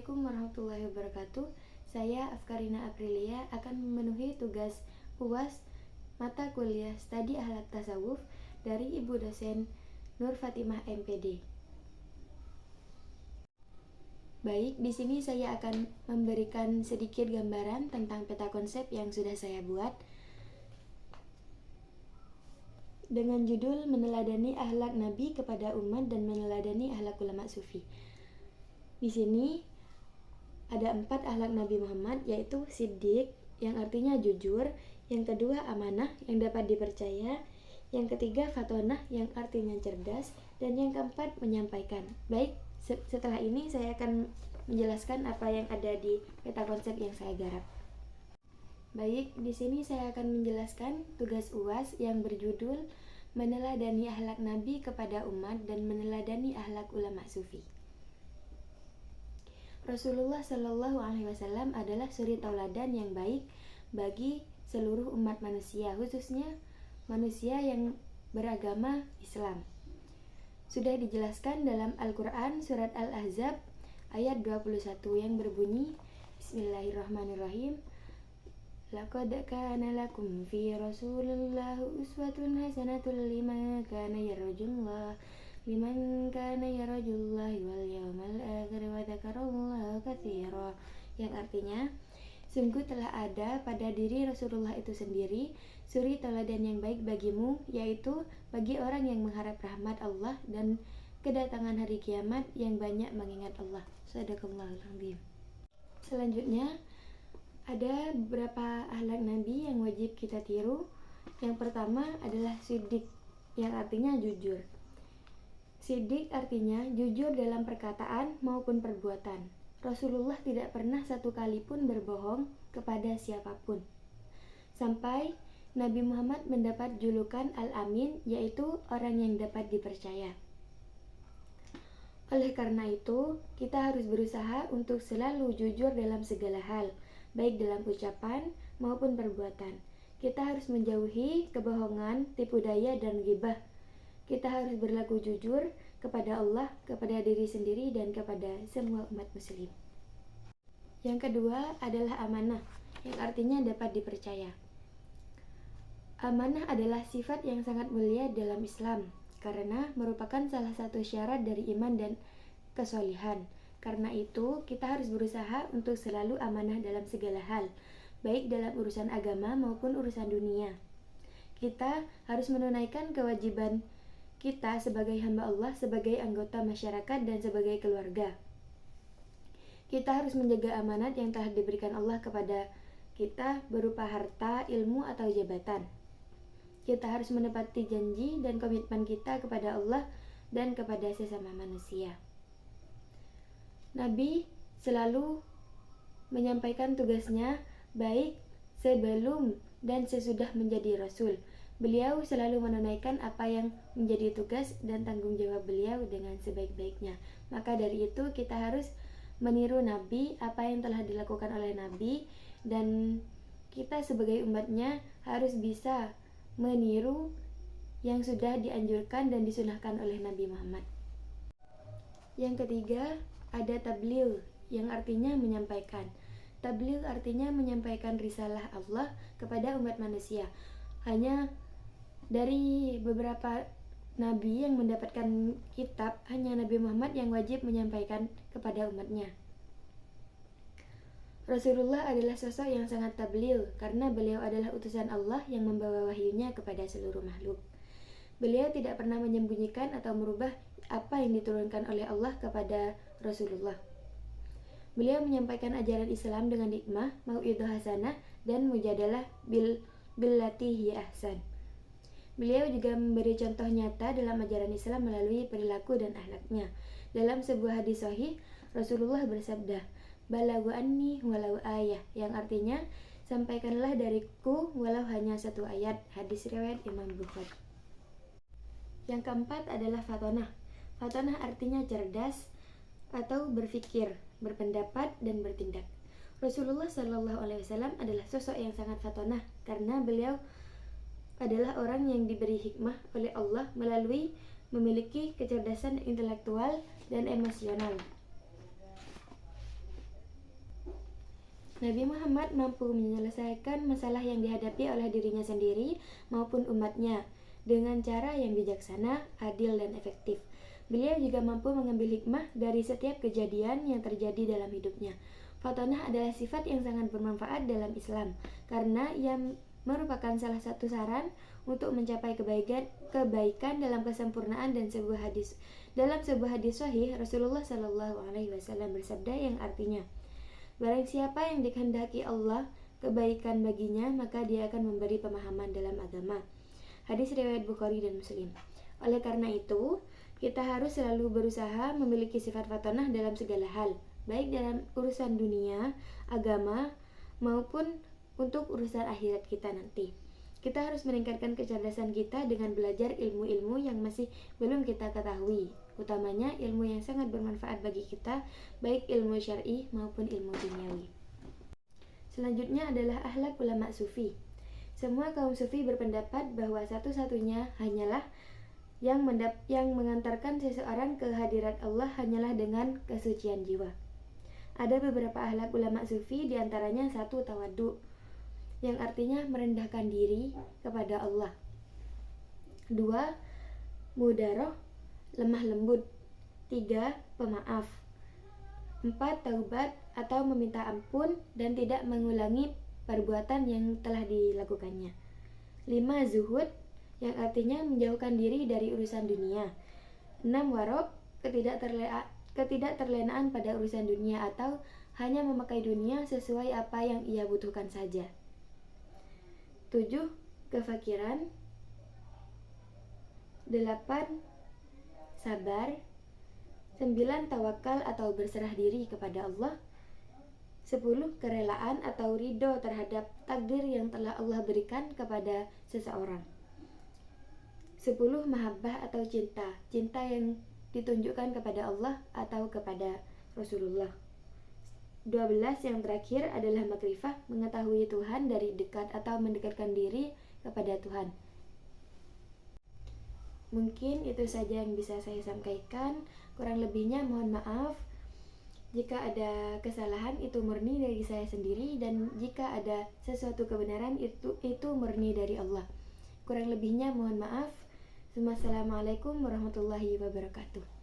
Assalamualaikum warahmatullahi wabarakatuh. Saya Afkarina Aprilia akan memenuhi tugas UAS mata kuliah Studi Akhlak Tasawuf dari Ibu dosen Nur Fatimah MPD. Baik, di sini saya akan memberikan sedikit gambaran tentang peta konsep yang sudah saya buat dengan judul Meneladani Akhlak Nabi kepada Umat dan Meneladani Akhlak Ulama Sufi. Di sini ada 4 akhlak Nabi Muhammad, yaitu Siddiq yang artinya jujur, yang kedua amanah yang dapat dipercaya, yang ketiga fatonah yang artinya cerdas, dan yang keempat menyampaikan. Baik, setelah ini saya akan menjelaskan apa yang ada di peta konsep yang saya garap. Baik, di sini saya akan menjelaskan tugas UAS yang berjudul Meneladani Akhlak Nabi kepada Umat dan Meneladani Akhlak Ulama Sufi. Rasulullah Shallallahu Alaihi Wasallam adalah suri tauladan yang baik bagi seluruh umat manusia, khususnya manusia yang beragama Islam. Sudah dijelaskan dalam Al-Quran surat Al-Ahzab ayat 21 yang berbunyi, Bismillahirrahmanirrahim, Laqad kana lakum fi Rasulillah uswatun hasanatun liman kana yarjullahi wal yawmal akhir wa dzakarallaha katsira, yang artinya sungguh telah ada pada diri Rasulullah itu sendiri suri tauladan yang baik bagimu, yaitu bagi orang yang mengharap rahmat Allah dan kedatangan hari kiamat yang banyak mengingat Allah. Shadaqallahul adzim. Selanjutnya ada beberapa akhlak Nabi yang wajib kita tiru. Yang pertama adalah Siddiq yang artinya jujur. Siddiq artinya jujur dalam perkataan maupun perbuatan. Rasulullah tidak pernah satu kali pun berbohong kepada siapapun. Sampai Nabi Muhammad mendapat julukan Al-Amin, yaitu orang yang dapat dipercaya. Oleh karena itu, kita harus berusaha untuk selalu jujur dalam segala hal, baik dalam ucapan maupun perbuatan. Kita harus menjauhi kebohongan, tipu daya, dan ghibah. Kita harus berlaku jujur kepada Allah, kepada diri sendiri, dan kepada semua umat muslim. Yang kedua adalah amanah, yang artinya dapat dipercaya. Amanah adalah sifat yang sangat mulia dalam Islam, karena merupakan salah satu syarat dari iman dan kesolihan. Karena itu, kita harus berusaha untuk selalu amanah dalam segala hal, baik dalam urusan agama maupun urusan dunia. Kita harus menunaikan kewajiban kita sebagai hamba Allah, sebagai anggota masyarakat, dan sebagai keluarga. Kita harus menjaga amanat yang telah diberikan Allah kepada kita berupa harta, ilmu, atau jabatan. Kita harus menepati janji dan komitmen kita kepada Allah dan kepada sesama manusia. Nabi selalu menyampaikan tugasnya baik sebelum dan sesudah menjadi Rasul. Beliau selalu menunaikan apa yang menjadi tugas dan tanggung jawab beliau dengan sebaik-baiknya. Maka dari itu kita harus meniru Nabi, apa yang telah dilakukan oleh Nabi, dan kita sebagai umatnya harus bisa meniru yang sudah dianjurkan dan disunahkan oleh Nabi Muhammad. Yang ketiga ada tabligh yang artinya menyampaikan. Tabligh artinya menyampaikan risalah Allah kepada umat manusia. Hanya dari beberapa nabi yang mendapatkan kitab, hanya Nabi Muhammad yang wajib menyampaikan kepada umatnya. Rasulullah adalah sosok yang sangat tabligh karena beliau adalah utusan Allah yang membawa wahyunya kepada seluruh makhluk. Beliau tidak pernah menyembunyikan atau merubah apa yang diturunkan oleh Allah kepada Rasulullah. Beliau menyampaikan ajaran Islam dengan hikmah, mau'idhah hasanah, dan mujadalah billati hiya ahsan. Beliau juga memberi contoh nyata dalam ajaran Islam melalui perilaku dan akhlaknya. Dalam sebuah hadis sahih, Rasulullah bersabda, "Balaghu anni walau ayah," yang artinya, sampaikanlah dariku walau hanya satu ayat. Hadis riwayat Imam Bukhari. Yang keempat adalah fatonah. Fatonah artinya cerdas atau berpikir, berpendapat, dan bertindak. Rasulullah Shallallahu Alaihi Wasallam adalah sosok yang sangat fatonah karena beliau adalah orang yang diberi hikmah oleh Allah melalui memiliki kecerdasan intelektual dan emosional. Nabi Muhammad mampu menyelesaikan masalah yang dihadapi oleh dirinya sendiri maupun umatnya dengan cara yang bijaksana, adil, dan efektif. Beliau juga mampu mengambil hikmah dari setiap kejadian yang terjadi dalam hidupnya. Fatonah adalah sifat yang sangat bermanfaat dalam Islam karena ia merupakan salah satu saran untuk mencapai kebaikan dalam kesempurnaan dan sebuah hadis. Dalam sebuah hadis sahih, Rasulullah Shallallahu Alaihi Wasallam bersabda yang artinya, barang siapa yang dikehendaki Allah kebaikan baginya, maka dia akan memberi pemahaman dalam agama. Hadis riwayat Bukhari dan Muslim. Oleh karena itu, kita harus selalu berusaha memiliki sifat fatonah dalam segala hal, baik dalam urusan dunia, agama, maupun untuk urusan akhirat kita nanti. Kita harus meningkatkan kecerdasan kita dengan belajar ilmu-ilmu yang masih belum kita ketahui, utamanya ilmu yang sangat bermanfaat bagi kita, baik ilmu syar'i maupun ilmu duniawi. Selanjutnya adalah akhlak ulama sufi. Semua kaum sufi berpendapat bahwa satu-satunya hanyalah yang mengantarkan seseorang ke hadirat Allah hanyalah dengan kesucian jiwa. Ada beberapa akhlak ulama sufi, diantaranya 1. Tawadhu, yang artinya merendahkan diri kepada Allah. 2. Mudaroh, lemah lembut. 3. Pemaaf. 4. Taubat atau meminta ampun dan tidak mengulangi perbuatan yang telah dilakukannya. 5. Zuhud, yang artinya menjauhkan diri dari urusan dunia. 6. Warok, ketidakterlenaan pada urusan dunia atau hanya memakai dunia sesuai apa yang ia butuhkan saja. 7. Kefakiran. 8. Sabar. 9. Tawakal atau berserah diri kepada Allah. 10. Kerelaan atau ridho terhadap takdir yang telah Allah berikan kepada seseorang. 10. Mahabbah atau cinta yang ditunjukkan kepada Allah atau kepada Rasulullah. 12. Yang terakhir adalah makrifah, mengetahui Tuhan dari dekat atau mendekatkan diri kepada Tuhan. Mungkin itu saja yang bisa saya sampaikan. Kurang lebihnya mohon maaf. Jika ada kesalahan itu murni dari saya sendiri, dan jika ada sesuatu kebenaran itu murni dari Allah. Kurang lebihnya mohon maaf. Wassalamualaikum warahmatullahi wabarakatuh.